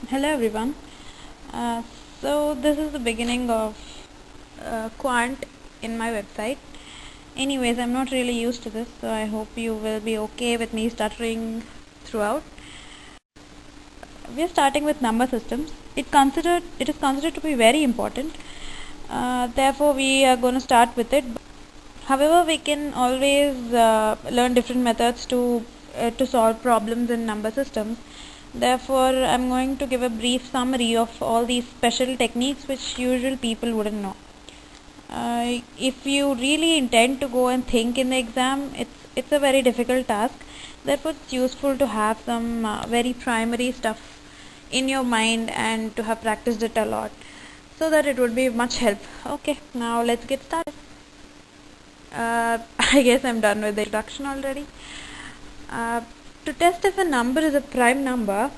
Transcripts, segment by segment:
Hello everyone. Uh, so this is the beginning of Quant in my website. Anyways, I'm not really used to this, so I hope you will be okay with me stuttering throughout. We are starting with number systems. It is considered to be very important. Therefore, we are going to start with it. However, we can always learn different methods to solve problems in number systems. Therefore, I'm going to give a brief summary of all these special techniques which usual people wouldn't know. If you really intend to go and think in the exam, it's a very difficult task. Therefore, it's useful to have some very primary stuff in your mind and to have practiced it a lot, so that it would be much help. Okay, now let's get started. I guess I'm done with the introduction already. To test if a number is a prime number,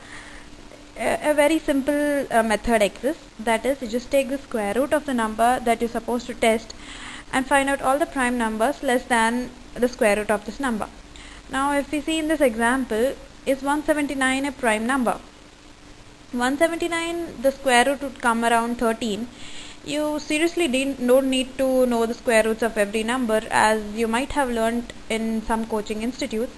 a very simple method exists. That is, you just take the square root of the number that you're supposed to test and find out all the prime numbers less than the square root of this number. Now, if we see in this example, is 179 a prime number? 179, the square root would come around 13. You seriously don't need to know the square roots of every number, as you might have learnt in some coaching institutes.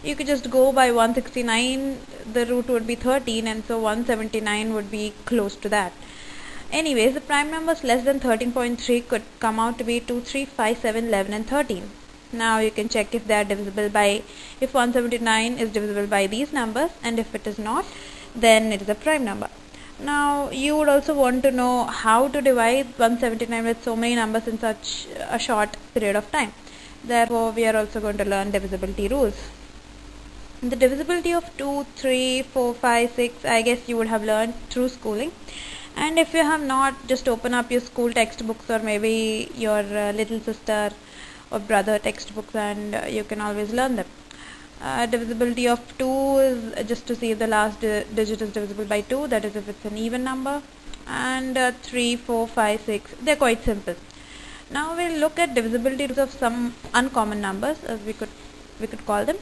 You could just go by 169, the root would be 13, and so 179 would be close to that. Anyways, the prime numbers less than 13.3 could come out to be 2, 3, 5, 7, 11 and 13. Now you can check if they are divisible by, if 179 is divisible by these numbers, and if it is not, then it is a prime number. Now you would also want to know how to divide 179 with so many numbers in such a short period of time. Therefore, we are also going to learn divisibility rules. The divisibility of 2, 3, 4, 5, 6, I guess you would have learned through schooling. And if you have not, just open up your school textbooks or maybe your little sister or brother textbooks, and you can always learn them. Divisibility of 2 is just to see if the last digit is divisible by 2, that is if it's an even number. And 3, 4, 5, 6, they're quite simple. Now we'll look at divisibility rules of some uncommon numbers, as we could call them.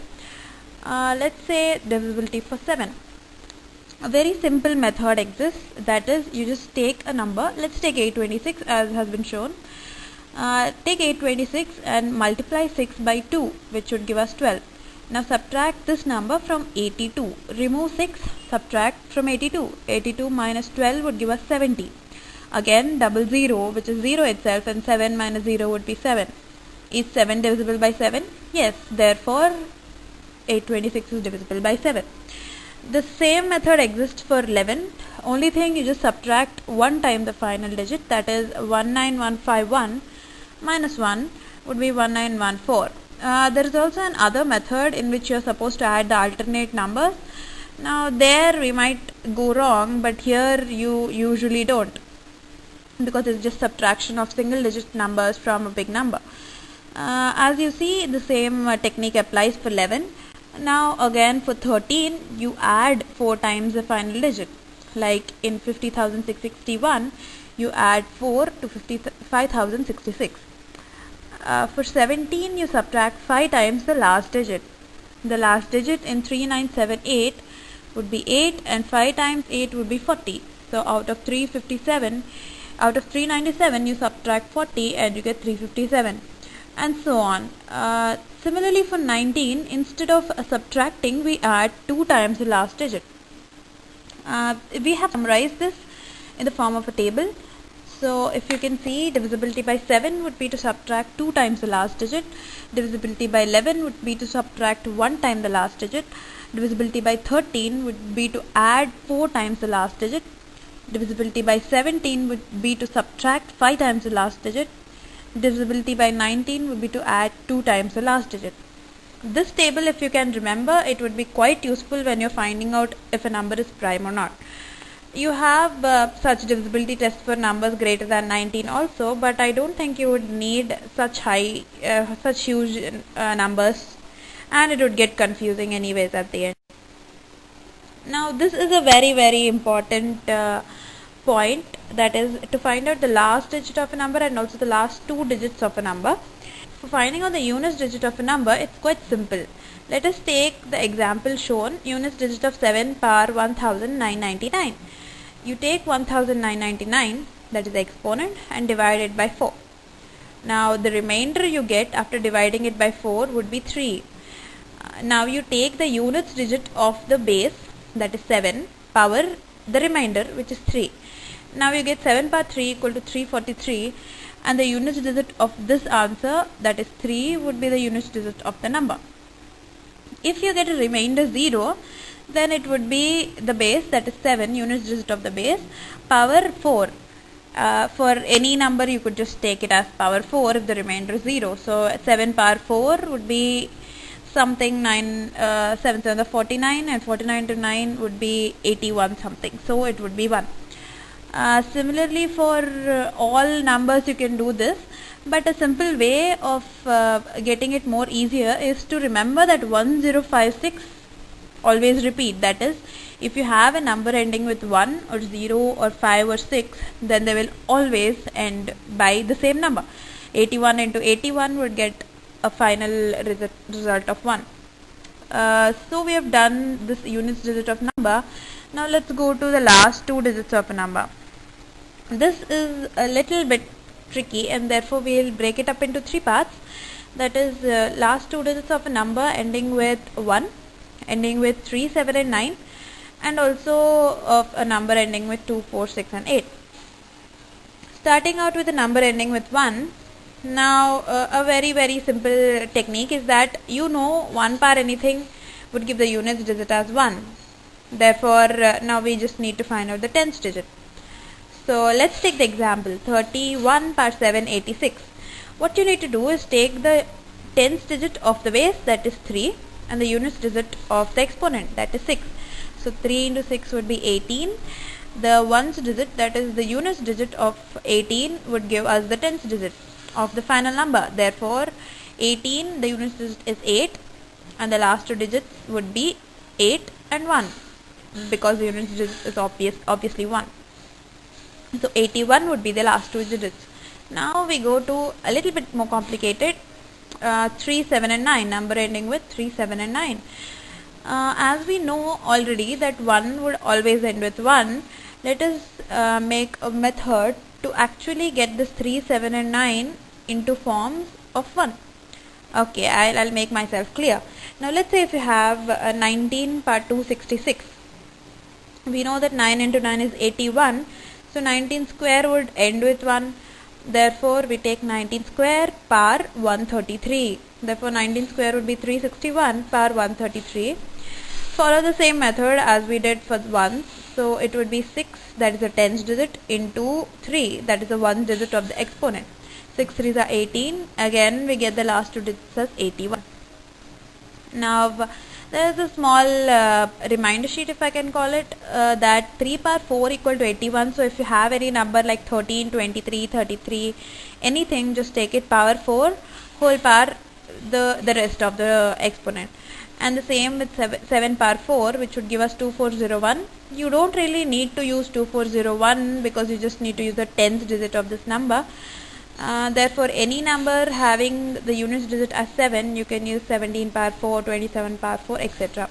Let's say divisibility for 7. A very simple method exists, that is, you just take a number. Let's take 826 as has been shown. Take 826 and multiply 6 by 2, which would give us 12. Now subtract this number from 82. Remove 6, subtract from 82. 82 minus 12 would give us 70. Again, double 0, which is 0 itself, and 7 minus 0 would be 7. Is 7 divisible by 7? Yes, therefore 826 is divisible by 7. The same method exists for 11. Only thing, you just subtract 1 time the final digit, that is 19151 minus 1 would be 1914. There is also another method in which you are supposed to add the alternate numbers. Now there we might go wrong, but here you usually don't, because it's just subtraction of single digit numbers from a big number. As you see, the same technique applies for 11. Now again for 13, you add 4 times the final digit. Like in 50,661, you add 4 to 55,066. For 17, you subtract 5 times the last digit. The last digit in 3978 would be 8, and 5 times 8 would be 40. So out of 397, you subtract 40 and you get 357, and so on. Similarly for 19, instead of subtracting, we add 2 times the last digit. We have summarized this in the form of a table. So if you can see, divisibility by 7 would be to subtract 2 times the last digit. Divisibility by 11 would be to subtract 1 time the last digit. Divisibility by 13 would be to add 4 times the last digit. Divisibility by 17 would be to subtract 5 times the last digit. Divisibility by 19 would be to add 2 times the last digit. This table, if you can remember, it would be quite useful when you're finding out if a number is prime or not. You have such divisibility tests for numbers greater than 19 also, but I don't think you would need such huge numbers, and it would get confusing anyways at the end. Now this is a very important point, that is to find out the last digit of a number and also the last 2 digits of a number. For finding out the units digit of a number, it's quite simple. Let us take the example shown, units digit of 7 power 1999. You take 1999, that is the exponent, and divide it by 4. Now the remainder you get after dividing it by 4 would be 3. Now you take the units digit of the base, that is 7, power the remainder, which is 3. Now you get 7 power 3 equal to 343, and the units digit of this answer, that is 3, would be the units digit of the number. If you get a remainder 0, then it would be the base, that is 7, units digit of the base, power 4. For any number you could just take it as power 4 if the remainder is 0. So 7 power 4 would be something 7 7 49, and 49 to 9 would be 81 something, so it would be 1. Similarly for all numbers you can do this, but a simple way of getting it more easier is to remember that 1056 always repeat. That is, if you have a number ending with 1 or 0 or 5 or 6, then they will always end by the same number. 81 into 81 would get a final result of 1. So we have done this units digit of number. Now let's go to the last 2 digits of a number. This is a little bit tricky, and therefore we will break it up into 3 parts. That is, last 2 digits of a number ending with 1, ending with 3, 7 and 9, and also of a number ending with 2, 4, 6 and 8. Starting out with a number ending with 1. Now a very simple technique is that 1 power anything would give the units digit as 1. Therefore now we just need to find out the 10th digit. So let's take the example 31 power 7 86. What you need to do is take the 10th digit of the base, that is 3, and the units digit of the exponent, that is 6. So 3 into 6 would be 18. The ones digit, that is the units digit of 18, would give us the 10th digit of the final number. Therefore 18, the units digit is 8, and the last 2 digits would be 8 and 1, because the units digit is obviously 1. So 81 would be the last 2 digits. Now we go to a little bit more complicated, 3, 7 and 9, number ending with 3, 7 and 9. As we know already that 1 would always end with 1, let us make a method to actually get this 3, 7 and 9 into forms of 1. Okay, I'll make myself clear. Now let's say if you have 19 power 266. We know that 9 into 9 is 81. So 19 square would end with 1. Therefore we take 19 square power 133. Therefore 19 square would be 361 power 133. Follow the same method as we did for 1. So it would be 6, that is the 10th digit, into 3, that is the 1st digit of the exponent. 6 3s are 18. Again we get the last 2 digits as 81. Now there is a small reminder sheet, if I can call it, that 3 power 4 equal to 81. So if you have any number like 13, 23, 33, anything, just take it power 4 whole power the rest of the exponent. And the same with 7 power 4, which would give us 2401. You don't really need to use 2401 because you just need to use the 10th digit of this number. Therefore any number having the units digit as 7, you can use 17 power 4, 27 power 4, etc.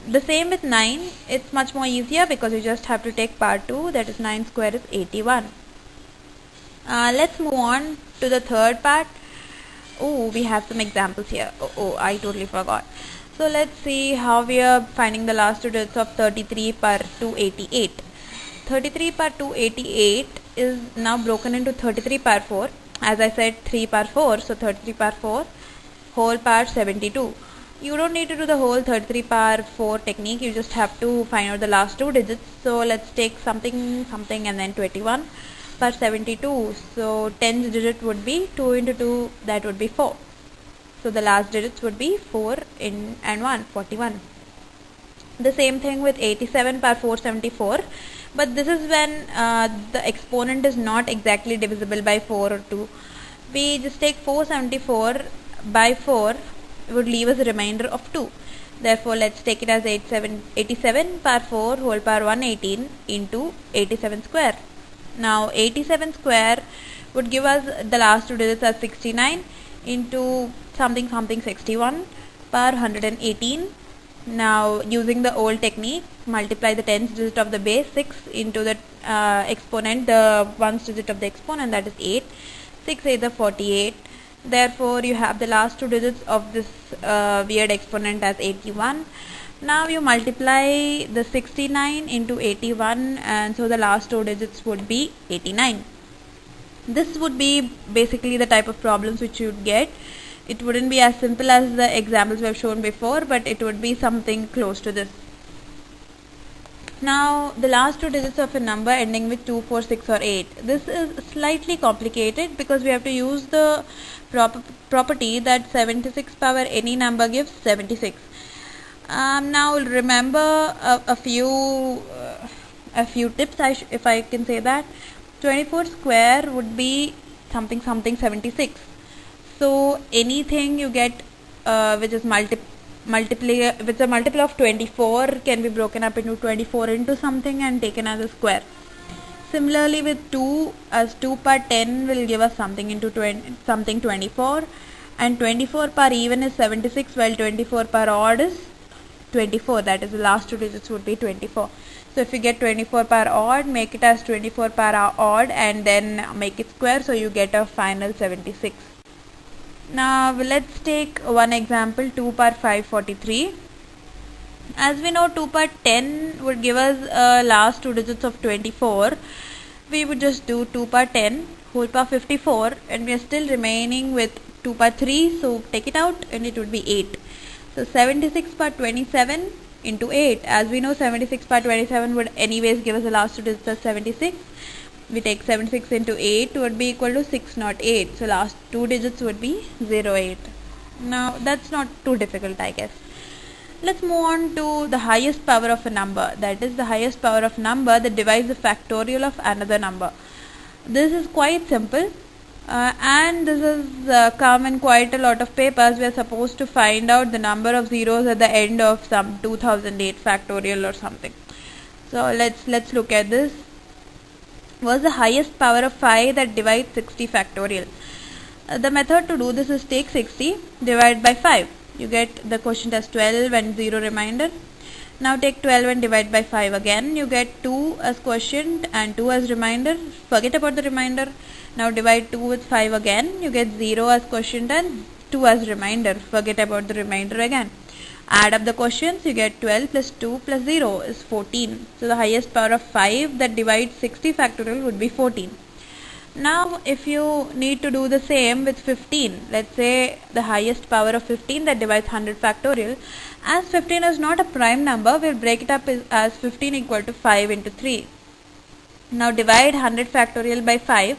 The same with 9. It's much more easier because you just have to take power 2, that is 9 square is 81. Let's move on to the third part. Oh, we have some examples here. Oh, I totally forgot. So let's see how we are finding the last 2 digits of 33 power 288. 33 power 288 is now broken into 33 power 4. As I said, 3 power 4, so 33 power 4 whole power 72. You don't need to do the whole 33 power 4 technique, you just have to find out the last 2 digits. So let's take something and then 21 power 72. So 10th digit would be 2 into 2, that would be 4. So the last digits would be 4 and 1, 41. The same thing with 87 power 474. But this is when the exponent is not exactly divisible by 4 or 2. We just take 474 by 4 would leave us a remainder of 2. Therefore let's take it as 87 power 4 whole power 118 into 87 square. Now 87 square would give us the last 2 digits as 69. into something something 61 per 118. Now using the old technique, multiply the 10th digit of the base 6 into the exponent, the 1st digit of the exponent, that is 8. 6 8 is 48. Therefore you have the last two digits of this weird exponent as 81. Now you multiply the 69 into 81, and so the last two digits would be 89. This would be basically the type of problems which you would get. It wouldn't be as simple as the examples we have shown before, but it would be something close to this. Now the last two digits of a number ending with 2, 4, 6 or 8. This is slightly complicated because we have to use the property that 76 power any number gives 76. Now remember a few tips, if I can say that. 24 square would be something something 76. So anything you get which is with a multiple of 24 can be broken up into 24 into something and taken as a square. Similarly with 2, as 2 per 10 will give us something into 24, and 24 per even is 76, while 24 per odd is 24, that is the last two digits would be 24. So if you get 24 per odd, make it as 24 per odd and then make it square, so you get a final 76. Now let's take one example, 2 per 543. As we know, 2 per 10 would give us last two digits of 24. We would just do 2 per 10 whole power 54, and we are still remaining with 2 per 3, so take it out and it would be 8. So 76 per 27 into 8. As we know, 76 per 27 would anyways give us the last two digits of 76. We take 76 into 8 would be equal to 608. So last two digits would be 08. Now that's not too difficult, I guess. Let's move on to the highest power of a number. That is the highest power of number that divides the factorial of another number. This is quite simple. And this is come in quite a lot of papers. We are supposed to find out the number of zeros at the end of some 2008 factorial or something. So let's look at this. What's the highest power of 5 that divides 60 factorial? The method to do this is take 60 divide by 5. You get the quotient as 12 and 0 remainder. Now take 12 and divide by 5 again. You get 2 as quotient and 2 as remainder. Forget about the remainder. Now divide 2 with 5 again. You get 0 as quotient and 2 as remainder. Forget about the remainder again. Add up the quotients. You get 12 plus 2 plus 0 is 14. So the highest power of 5 that divides 60 factorial would be 14. Now if you need to do the same with 15, let's say the highest power of 15 that divides 100 factorial. As 15 is not a prime number, we'll break it up as 15 equal to 5 into 3. Now divide 100 factorial by 5.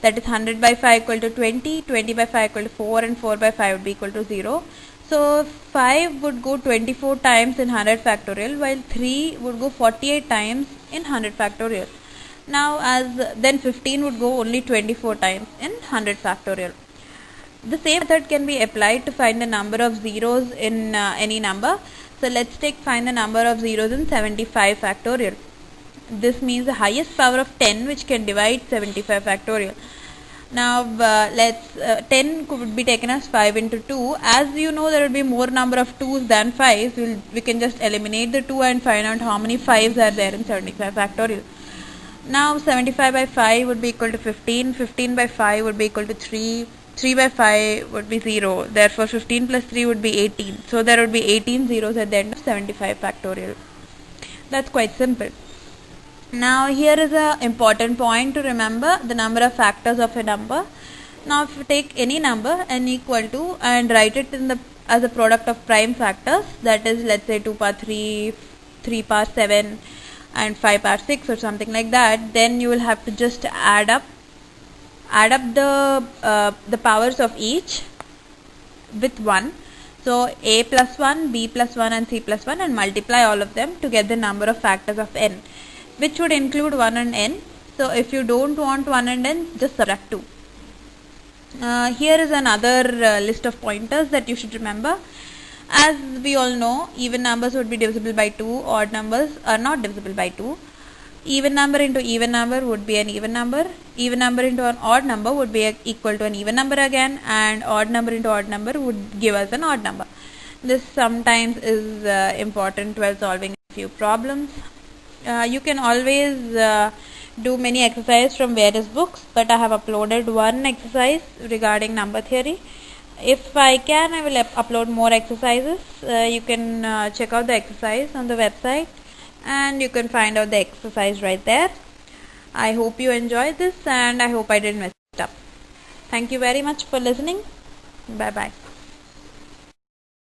That is 100 by 5 equal to 20, 20 by 5 equal to 4, and 4 by 5 would be equal to 0. So 5 would go 24 times in 100 factorial, while 3 would go 48 times in 100 factorial. Now then 15 would go only 24 times in 100 factorial. The same method can be applied to find the number of zeros in any number. So let's find the number of zeros in 75 factorial. This means the highest power of 10 which can divide 75 factorial. Now 10 could be taken as 5 into 2. As you know, there will be more number of 2's than 5's. We can just eliminate the 2 and find out how many 5's are there in 75 factorial. Now 75 by 5 would be equal to 15. 15 by 5 would be equal to 3. 3 by 5 would be 0. Therefore 15 plus 3 would be 18. So there would be 18 zeros at the end of 75 factorial. That's quite simple. Now here is an important point to remember, the number of factors of a number. Now if you take any number n equal to and write it as a product of prime factors, that is, let's say 2 power 3, 3 power 7 and 5 power 6 or something like that, then you will have to just add up the powers of each with 1. So a plus 1, b plus 1 and c plus 1, and multiply all of them to get the number of factors of n, which would include 1 and n. So if you don't want 1 and n, just subtract 2. Here is another list of pointers that you should remember. As we all know, even numbers would be divisible by 2, odd numbers are not divisible by 2. Even number into even number would be an even number. Even number into an odd number would be equal to an even number again, and odd number into odd number would give us an odd number. This sometimes is important while solving a few problems. You can always do many exercises from various books, but I have uploaded one exercise regarding number theory. If I can, I will upload more exercises. You can check out the exercise on the website, and you can find out the exercise right there. I hope you enjoyed this, and I hope I didn't mess it up. Thank you very much for listening. Bye bye.